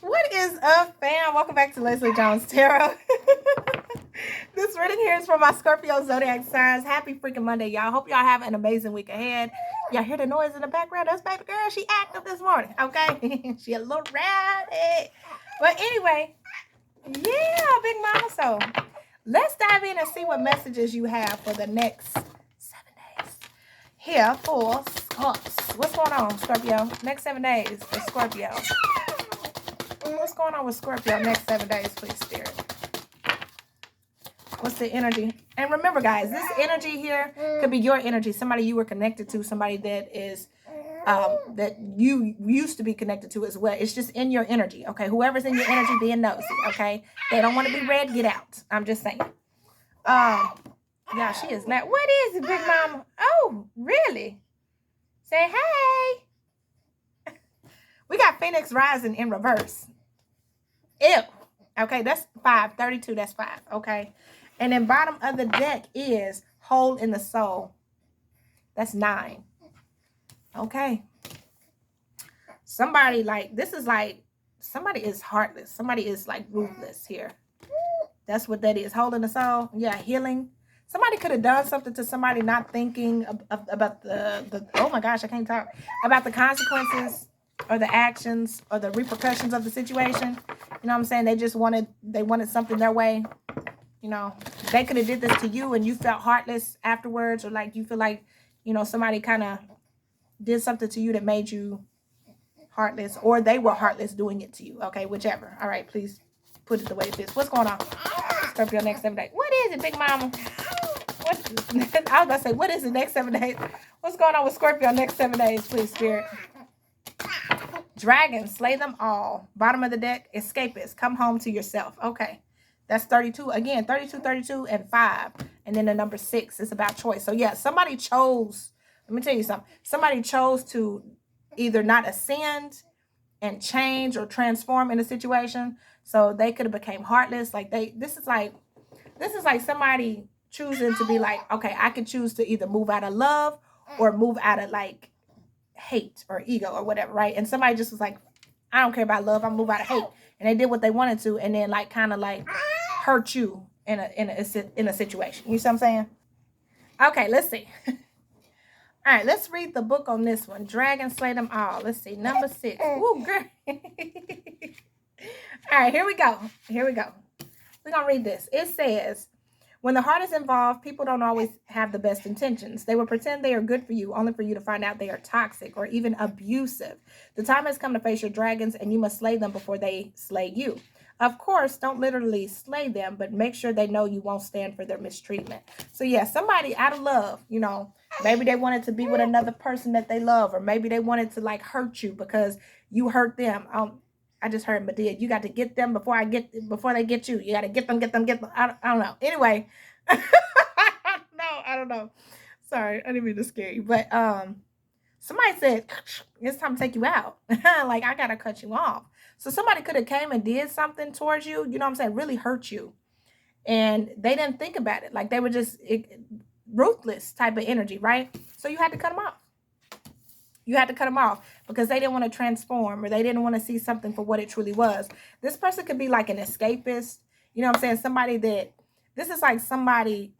What is up, fam? Welcome back to Lesley Jones Tarot. This reading here is for my Scorpio Zodiac signs. Happy freaking Monday, y'all. Hope y'all have an amazing week ahead. Y'all hear the noise in the background? That's baby girl. She active this morning, okay? She a little rowdy. But anyway, yeah, big mama. So let's dive in and see what messages you have for the next 7 days. Here for Scorps. What's going on, Scorpio? Next 7 days for Scorpio. What's going on with Scorpio next 7 days, please, Spirit? What's the energy? And remember, guys, this energy here could be your energy. Somebody you were connected to. Somebody that is that you used to be connected to as well. It's just in your energy, okay? Whoever's in your energy being nosy, okay? They don't want to be read. Get out. I'm just saying. Yeah, she is not. What is it, Big Mama? Oh, really? Say hey. We got Phoenix rising in reverse. Ew. Okay, that's 5. 32, that's 5. Okay. And then bottom of the deck is hole in the soul. That's 9. Okay. Somebody this is like, somebody is heartless. Somebody is like ruthless here. That's what that is. Hole in the soul. Yeah, healing. Somebody could have done something to somebody not thinking about the oh my gosh, I can't talk. About the consequences or the actions or the repercussions of the situation. You know what I'm saying? They just wanted something their way. You know, they could have did this to you and you felt heartless afterwards, or like you feel like, you know, somebody kind of did something to you that made you heartless, or they were heartless doing it to you. Okay, whichever. All right, please put it the way it is. What's going on? Scorpio next 7 days. What is it, Big Mama? I was about to say, what is the next 7 days? What's going on with Scorpio next 7 days, please, Spirit? Dragons, slay them all. Bottom of the deck, escapists, come home to yourself. Okay, that's 32. Again, 32, 32, and 5. And then the number 6 is about choice. So yeah, somebody chose, let me tell you something. Somebody chose to either not ascend and change or transform in a situation. So they could have became heartless. Like this is like somebody choosing to be like, okay, I can choose to either move out of love or move out of like hate or ego or whatever, right? And somebody just was like, I don't care about love, I'm move out of hate. And they did what they wanted to, and then like kind of like hurt you in a situation. You see what I'm saying? Okay, let's see. All right, let's read the book on this one. Dragon slay them all. Let's see, number 6. Ooh, girl. All right, here we go. We're gonna read this. It says, when the heart is involved, people don't always have the best intentions. They will pretend they are good for you, only for you to find out they are toxic or even abusive. The time has come to face your dragons, and you must slay them before they slay you. Of course, don't literally slay them, but make sure they know you won't stand for their mistreatment. So yeah, somebody out of love, you know, maybe they wanted to be with another person that they love, or maybe they wanted to like hurt you because you hurt them. I just heard Medea, you got to get them before they get you. You got to get them. I don't know. Anyway, I don't know. Sorry, I didn't mean to scare you. But somebody said, it's time to take you out. Like, I got to cut you off. So somebody could have came and did something towards you, you know what I'm saying, really hurt you. And they didn't think about it. Like, they were just ruthless type of energy, right? So you had to cut them off. You had to cut them off because they didn't want to transform, or they didn't want to see something for what it truly was. This person could be like an escapist. You know what I'm saying? Somebody that, this is like somebody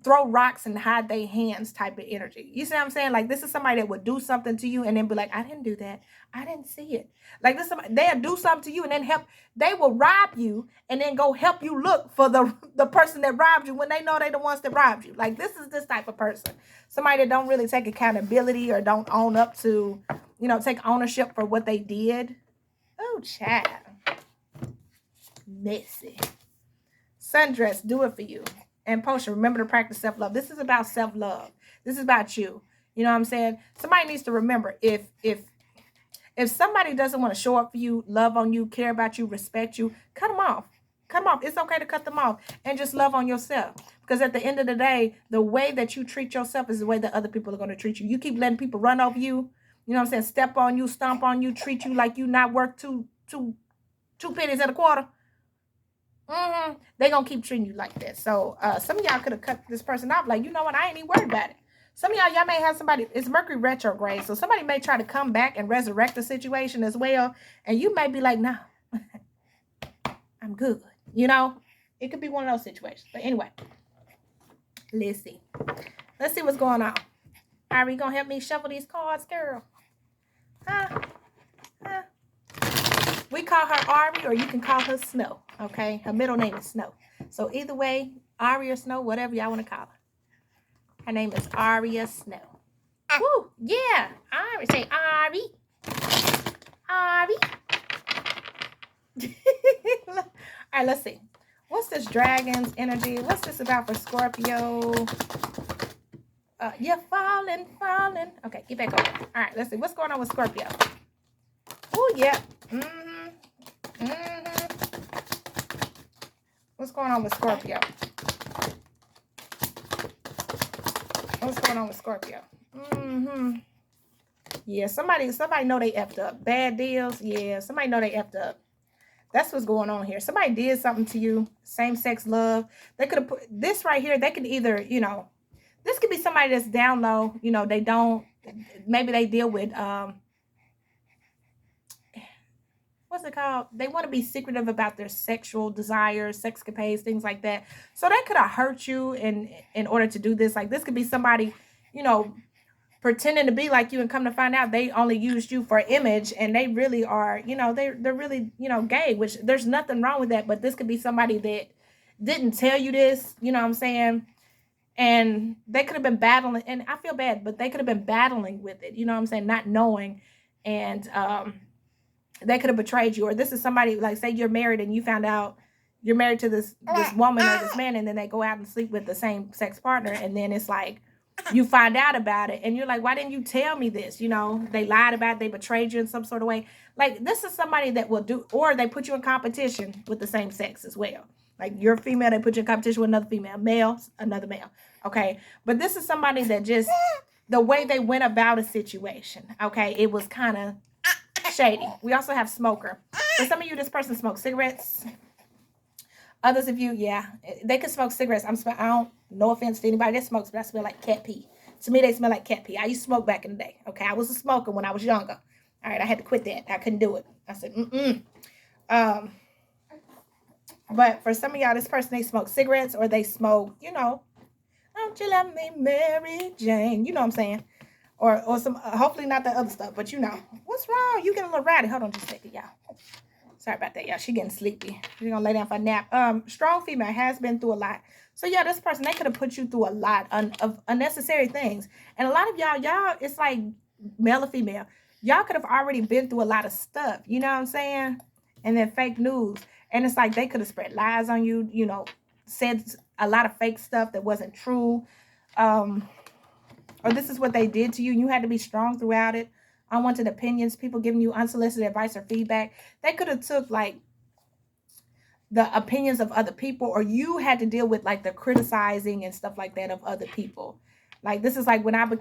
throw rocks and hide their hands type of energy. You see what I'm saying? Like, this is somebody that would do something to you and then be like, I didn't do that. I didn't see it. Like, this, they'll do something to you and then they will rob you and then go help you look for the person that robbed you when they know they're the ones that robbed you. Like, this is this type of person. Somebody that don't really take accountability or don't own up to, you know, take ownership for what they did. Oh, child. Messy. Sundress, do it for you. And Potion, remember to practice self-love. This is about self-love. This is about you. You know what I'm saying? Somebody needs to remember, if somebody doesn't want to show up for you, love on you, care about you, respect you, cut them off. Cut them off. It's okay to cut them off and just love on yourself. Because at the end of the day, the way that you treat yourself is the way that other people are going to treat you. You keep letting people run over you, you know what I'm saying, step on you, stomp on you, treat you like you not worth two pennies and a quarter. They're going to keep treating you like that. So some of y'all could have cut this person off. Like, you know what? I ain't even worried about it. Some of y'all may have somebody, it's Mercury retrograde, so somebody may try to come back and resurrect the situation as well, and you may be like, nah, I'm good. You know, it could be one of those situations. But anyway, let's see. Let's see what's going on. Are you going to help me shuffle these cards, girl? Huh? Huh? We call her Ari, or you can call her Snow, okay? Her middle name is Snow. So either way, Ari or Snow, whatever y'all want to call her. Her name is Aria Snow. Woo, yeah. Ari, say Ari. Ari. All right, let's see. What's this dragon's energy? What's this about for Scorpio? You're falling. Okay, get back over. All right, let's see. What's going on with Scorpio? Oh, yeah. What's going on with Scorpio? What's going on with Scorpio? Yeah, somebody know they effed up. Bad deals. Yeah, somebody know they effed up. That's what's going on here. Somebody did something to you. Same-sex love. They could have put this right here. They could either, you know, this could be somebody that's down low. You know, they don't, maybe they deal with, what's it called? They want to be secretive about their sexual desires, sexcapades, things like that. So they could have hurt you in order to do this. Like, this could be somebody, you know, pretending to be like you, and come to find out they only used you for image, and they really are, you know, they're really, you know, gay, which there's nothing wrong with that. But this could be somebody that didn't tell you this, you know what I'm saying? And they could have been battling, and I feel bad, but they could have been battling with it, you know what I'm saying? Not knowing, and they could have betrayed you. Or this is somebody, like, say you're married and you found out you're married to this woman or this man, and then they go out and sleep with the same sex partner, and then it's like, you find out about it, and you're like, why didn't you tell me this? You know, they lied about it, they betrayed you in some sort of way. Like, this is somebody that will do, or they put you in competition with the same sex as well. Like, you're female, they put you in competition with another female. Male, another male. Okay? But this is somebody that just, the way they went about a situation, okay, it was kind of shady. We also have smoker. For some of you, this person smokes cigarettes. Others of you, yeah, they can smoke cigarettes. I don't, no offense to anybody that smokes, but I smell like cat pee. To me, they smell like cat pee. I used to smoke back in the day. Okay, I was a smoker when I was younger. All right, I had to quit that. I couldn't do it. I said, but for some of y'all, this person, they smoke cigarettes, or they smoke, you know, don't you love me, Mary Jane? You know what I'm saying? Or some, hopefully not the other stuff, but you know. What's wrong? You getting a little rowdy. Hold on just a second, y'all. Sorry about that, y'all. She getting sleepy. She's gonna lay down for a nap. Strong female, has been through a lot. So yeah, this person, they could have put you through a lot of unnecessary things. And a lot of y'all, it's like male or female. Y'all could have already been through a lot of stuff. You know what I'm saying? And then fake news. And it's like they could have spread lies on you, you know, said a lot of fake stuff that wasn't true. Or this is what they did to you. You had to be strong throughout it. Unwanted opinions, people giving you unsolicited advice or feedback. They could have took like the opinions of other people, or you had to deal with like the criticizing and stuff like that of other people. Like, this is like when I went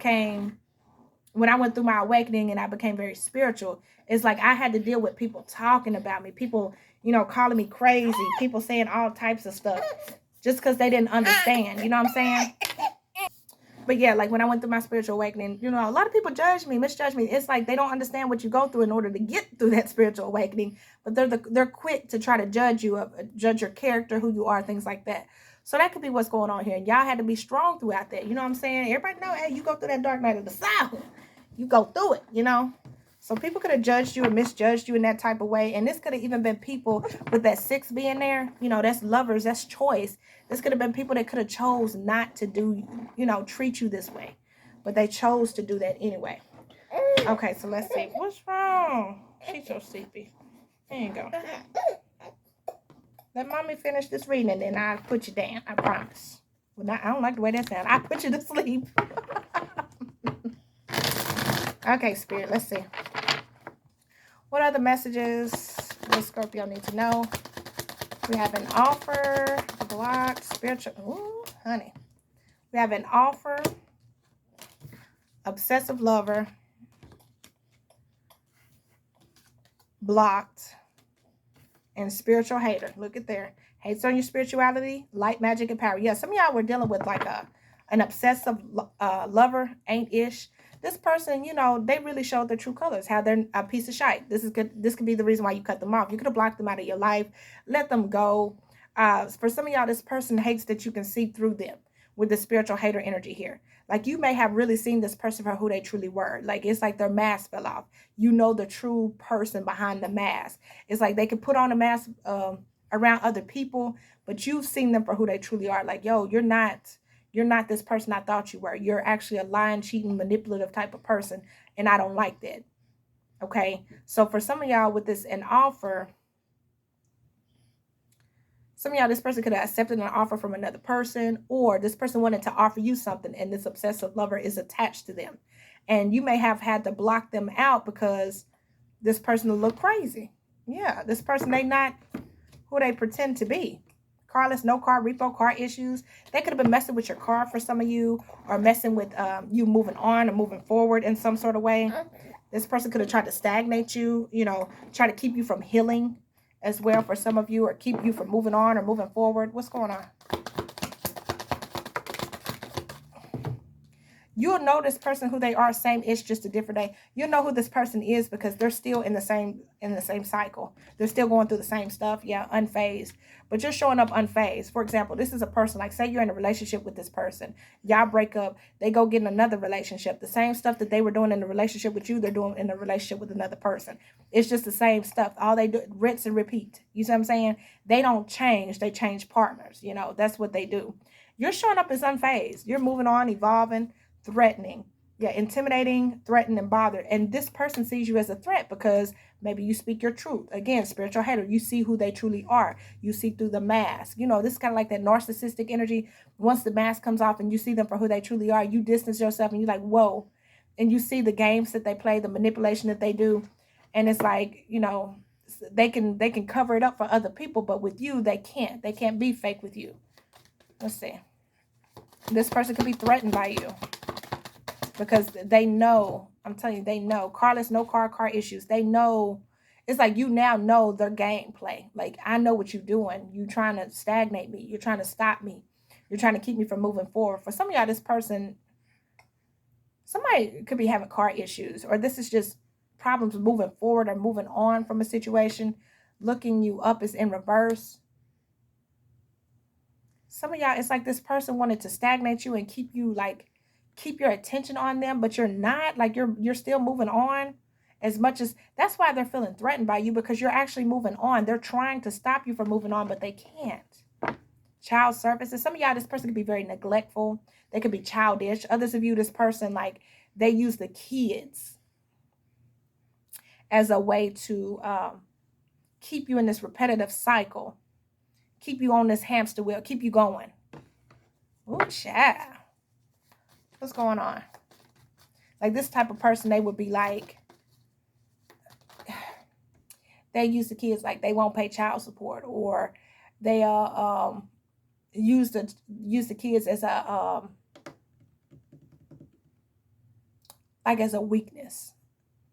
through my awakening and I became very spiritual, it's like I had to deal with people talking about me, people, you know, calling me crazy, people saying all types of stuff just because they didn't understand, you know what I'm saying? But yeah, like when I went through my spiritual awakening, you know, a lot of people judge me, misjudge me. It's like they don't understand what you go through in order to get through that spiritual awakening. But they're quick to try to judge you, judge your character, who you are, things like that. So that could be what's going on here. And y'all had to be strong throughout that. You know what I'm saying? Everybody know, hey, you go through that dark night of the soul. You go through it, you know. So people could have judged you and misjudged you in that type of way. And this could have even been people with that 6 being there. You know, that's lovers, that's choice. This could have been people that could have chose not to do, you know, treat you this way. But they chose to do that anyway. Okay, so let's see. What's wrong? She's so sleepy. There you go. Let mommy finish this reading and then I'll put you down. I promise. Well, I don't like the way that sounds. I'll put you to sleep. Okay, Spirit, let's see. What other messages does Scorpio need to know? We have an offer, blocked, spiritual. Ooh, honey. We have an offer, obsessive lover, blocked, and spiritual hater. Look at there. Hates on your spirituality, light, magic, and power. Yeah, some of y'all were dealing with like a An obsessive lover, ain't ish. This person, you know, they really showed their true colors, how they're a piece of shite. This is good. This could be the reason why you cut them off. You could have blocked them out of your life, let them go. For some of y'all, this person hates that you can see through them with the spiritual hater energy here. Like you may have really seen this person for who they truly were. Like it's like their mask fell off. You know the true person behind the mask. It's like they could put on a mask around other people, but you've seen them for who they truly are. Like, yo, you're not this person I thought you were. You're actually a lying, cheating, manipulative type of person, and I don't like that. Okay? So for some of y'all with this an offer, some of y'all, this person could have accepted an offer from another person, or this person wanted to offer you something, and this obsessive lover is attached to them. And you may have had to block them out because this person will look crazy. Yeah, this person, they not who they pretend to be. Carless, no car, repo, car issues. They could have been messing with your car for some of you, or messing with you moving on or moving forward in some sort of way. This person could have tried to stagnate you, you know, try to keep you from healing as well for some of you, or keep you from moving on or moving forward. What's going on? You'll know this person who they are, same ish, just a different day. You'll know who this person is because they're still in the same cycle. They're still going through the same stuff. Yeah, unfazed. But you're showing up unfazed. For example, this is a person, like say you're in a relationship with this person. Y'all break up. They go get in another relationship. The same stuff that they were doing in the relationship with you, they're doing in a relationship with another person. It's just the same stuff. All they do, rinse and repeat. You see what I'm saying? They don't change. They change partners. You know, that's what they do. You're showing up as unfazed. You're moving on, evolving, threatening. Yeah, intimidating, threatened, and bothered. And this person sees you as a threat because maybe you speak your truth. Again, spiritual hater. You see who they truly are. You see through the mask. You know, this is kind of like that narcissistic energy. Once the mask comes off and you see them for who they truly are, you distance yourself and you're like, whoa. And you see the games that they play, the manipulation that they do. And it's like, you know, they can cover it up for other people, but with you, they can't. They can't be fake with you. Let's see. This person could be threatened by you because they know, I'm telling you, they know. Carless, no car issues. They know. It's like you now know their gameplay. Like, I know what you're doing. You're trying to stagnate me. You're trying to stop me. You're trying to keep me from moving forward. For some of y'all, this person, somebody could be having car issues, or this is just problems moving forward or moving on from a situation. Looking you up is in reverse. Some of y'all, it's like this person wanted to stagnate you and keep you, like, keep your attention on them, but you're not. Like, you're still moving on as much as, that's why they're feeling threatened by you, because you're actually moving on. They're trying to stop you from moving on, but they can't. Child services. Some of y'all, this person could be very neglectful. They could be childish. Others of you, this person, like, they use the kids as a way to keep you in this repetitive cycle. Keep you on this hamster wheel. Keep you going. Oh, child. What's going on? Like, this type of person, they would be like, they use the kids, like they won't pay child support, or they use the kids as a like as a weakness.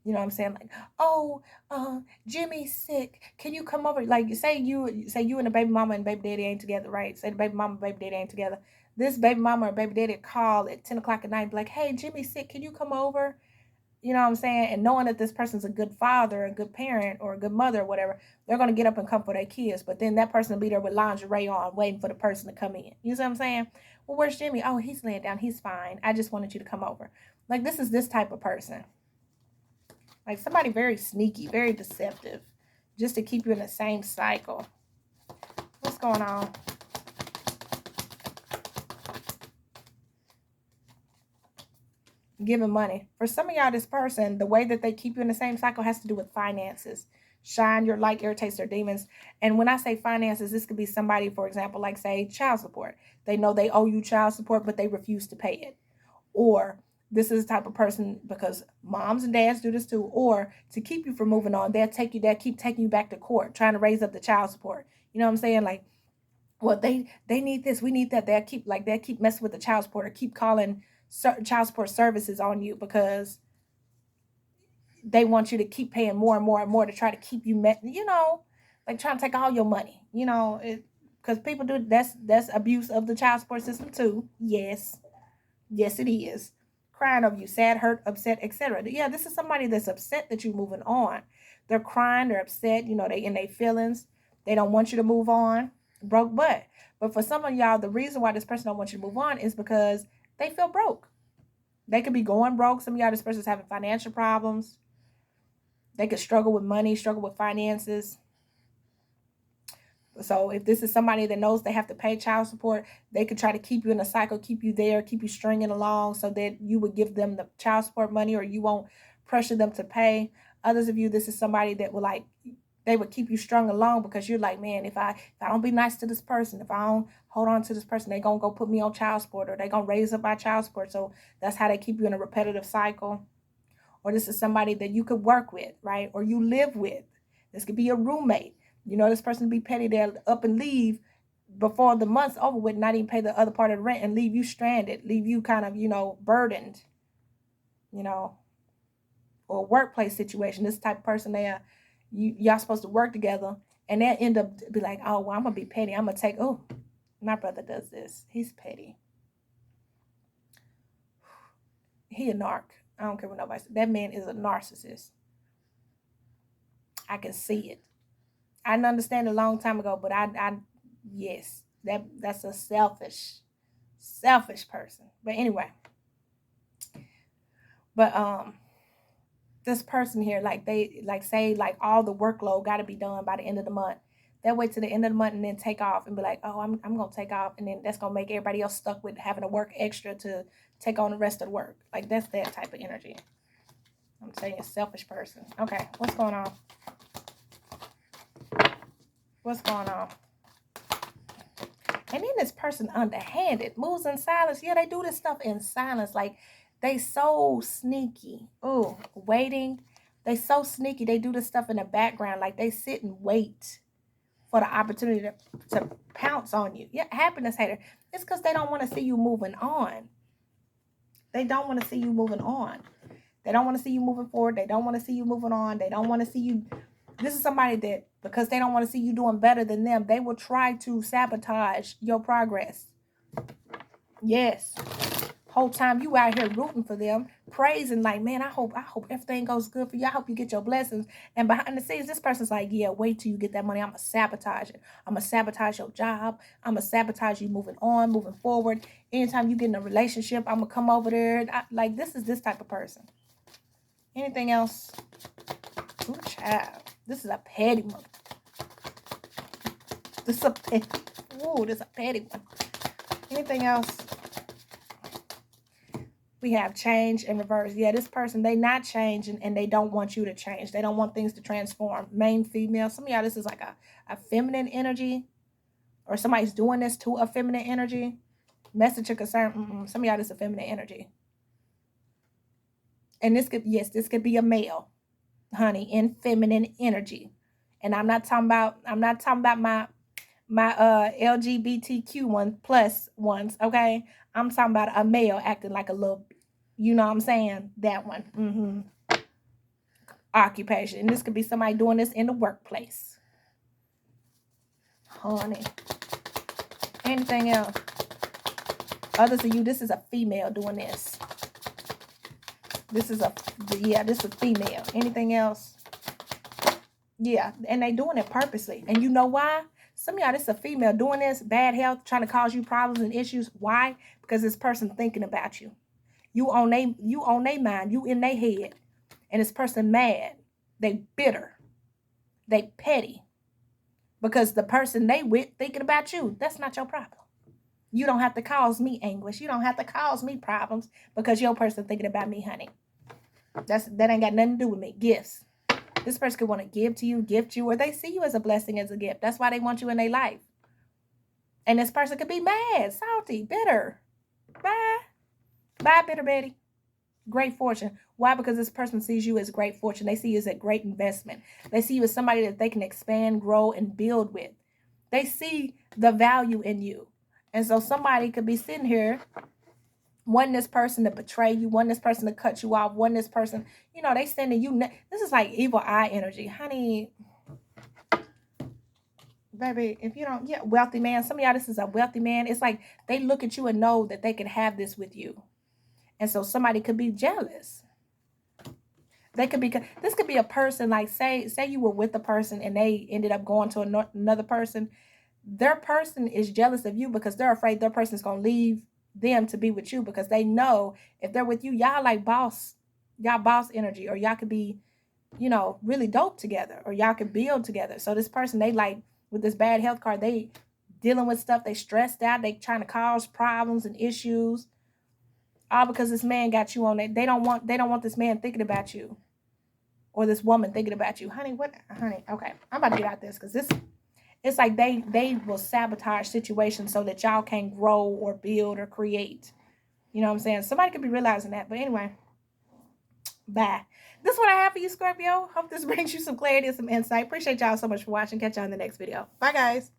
You know what I'm saying? Like, oh, Jimmy's sick. Can you come over? Like, say you and the baby mama and baby daddy ain't together, right? Say the baby mama and baby daddy ain't together. This baby mama or baby daddy call at 10 o'clock at night, be like, hey, Jimmy's sick. Can you come over? You know what I'm saying? And knowing that this person's a good father, a good parent, or a good mother, or whatever, they're going to get up and come for their kids. But then that person will be there with lingerie on, waiting for the person to come in. You see what I'm saying? Well, where's Jimmy? Oh, he's laying down. He's fine. I just wanted you to come over. Like, this is this type of person. Like, somebody very sneaky, very deceptive, just to keep you in the same cycle. What's going on? Giving money. For some of y'all, this person, the way that they keep you in the same cycle has to do with finances. Shine your light, irritates their demons. And when I say finances, this could be somebody, for example, like, say, child support. They know they owe you child support, but they refuse to pay it. Or this is the type of person, because moms and dads do this too, or to keep you from moving on, they'll keep taking you back to court, trying to raise up the child support. You know what I'm saying? Like, well, they need this, we need that. They'll keep messing with the child support, or keep calling child support services on you because they want you to keep paying more and more and more to try to keep you you know, like trying to take all your money, you know, because people do, that's abuse of the child support system too. Yes. Yes, it is. Crying over you, sad, hurt, upset, etc. Yeah, this is somebody that's upset that you're moving on. They're crying, they're upset, you know, they in their feelings. They don't want you to move on. Broke butt. But for some of y'all, the reason why this person don't want you to move on is because they feel broke. They could be going broke. Some of y'all, this person's having financial problems. They could struggle with money, struggle with finances. So if this is somebody that knows they have to pay child support, they could try to keep you in a cycle, keep you there, keep you stringing along so that you would give them the child support money or you won't pressure them to pay. Others of you, this is somebody that will like, they would keep you strung along because you're like, man, if I don't be nice to this person, if I don't hold on to this person, they're going to go put me on child support or they're going to raise up my child support. So that's how they keep you in a repetitive cycle. Or this is somebody that you could work with, right? Or you live with. This could be a roommate. You know, this person be petty, they'll up and leave before the month's over with, not even pay the other part of the rent and leave you stranded, leave you kind of, you know, burdened, you know, or a workplace situation. This type of person, y'all supposed to work together and they'll end up be like, oh, well, I'm going to be petty. I'm going to take, oh, my brother does this. He's petty. He a narc. I don't care what nobody says. That man is a narcissist. I can see it. I didn't understand it a long time ago, but yes, that's a selfish person. But anyway, but this person here, like they say like all the workload got to be done by the end of the month. They'll wait to the end of the month and then take off and be like, oh, I'm gonna take off, and then that's gonna make everybody else stuck with having to work extra to take on the rest of the work. Like that's that type of energy. I'm saying a selfish person. Okay, what's going on? What's going on? And then this person underhanded, moves in silence. Yeah, they do this stuff in silence. Like, they so sneaky. Oh, waiting. They so sneaky. They do this stuff in the background. Like, they sit and wait for the opportunity to pounce on you. Yeah, happiness hater. It's because they don't want to see you moving on. They don't want to see you moving on. They don't want to see you moving forward. They don't want to see you moving on. They don't want to see you. This is somebody that, because they don't want to see you doing better than them, they will try to sabotage your progress. Yes. Whole time you out here rooting for them, praising like, man, I hope everything goes good for you. I hope you get your blessings. And behind the scenes, this person's like, yeah, wait till you get that money. I'm going to sabotage it. I'm going to sabotage your job. I'm going to sabotage you moving on, moving forward. Anytime you get in a relationship, I'm going to come over there. Like, this is this type of person. Anything else? Ooh, child. This is a petty one. This is a petty. Ooh, this is a petty one. Anything else? We have change and reverse. Yeah, this person, they not changing and they don't want you to change. They don't want things to transform. Main female. Some of y'all, this is like a feminine energy. Or somebody's doing this to a feminine energy. Message of concern. Some of y'all, this is a feminine energy. And this could be a male, honey, in feminine energy. And I'm not talking about my LGBTQ plus ones, okay? I'm talking about a male acting like a little, you know what I'm saying? That one. Occupation. And this could be somebody doing this in the workplace. Honey. Anything else? Others of you, this is a female doing this. This is a female. Anything else? Yeah, and they doing it purposely. And you know why? Some of y'all, this is a female doing this, bad health, trying to cause you problems and issues. Why? Because this person thinking about you. You on their mind. You in their head. And this person mad. They bitter. They petty. Because the person they with thinking about you, that's not your problem. You don't have to cause me anguish. You don't have to cause me problems because your person thinking about me, honey. That ain't got nothing to do with me. Gifts. This person could want to give to you, gift you, or they see you as a blessing, as a gift. That's why they want you in their life. And this person could be mad, salty, bitter. Bye. Bye, bitter Betty. Great fortune. Why? Because this person sees you as great fortune. They see you as a great investment. They see you as somebody that they can expand, grow, and build with. They see the value in you. And so somebody could be sitting here, wanting this person to betray you, wanting this person to cut you off, wanting this person, you know, they sending you. This is like evil eye energy. Honey, baby, if you don't, wealthy man. Some of y'all, this is a wealthy man. It's like they look at you and know that they can have this with you. And so somebody could be jealous. They could be, this could be a person, like say you were with a person and they ended up going to another person. Their person is jealous of you because they're afraid their person is going to leave them to be with you, because they know if they're with you, y'all like boss energy, or y'all could be, you know, really dope together, or y'all could build together. So this person, they like, with this bad health card, they dealing with stuff, they stressed out, they trying to cause problems and issues, all because this man got you on it. They don't want this man thinking about you, or this woman thinking about you. Honey, okay, I'm about to get out this, because this, it's like they will sabotage situations so that y'all can't grow or build or create. You know what I'm saying? Somebody could be realizing that. But anyway, bye. This is what I have for you, Scorpio. Hope this brings you some clarity and some insight. Appreciate y'all so much for watching. Catch y'all in the next video. Bye, guys.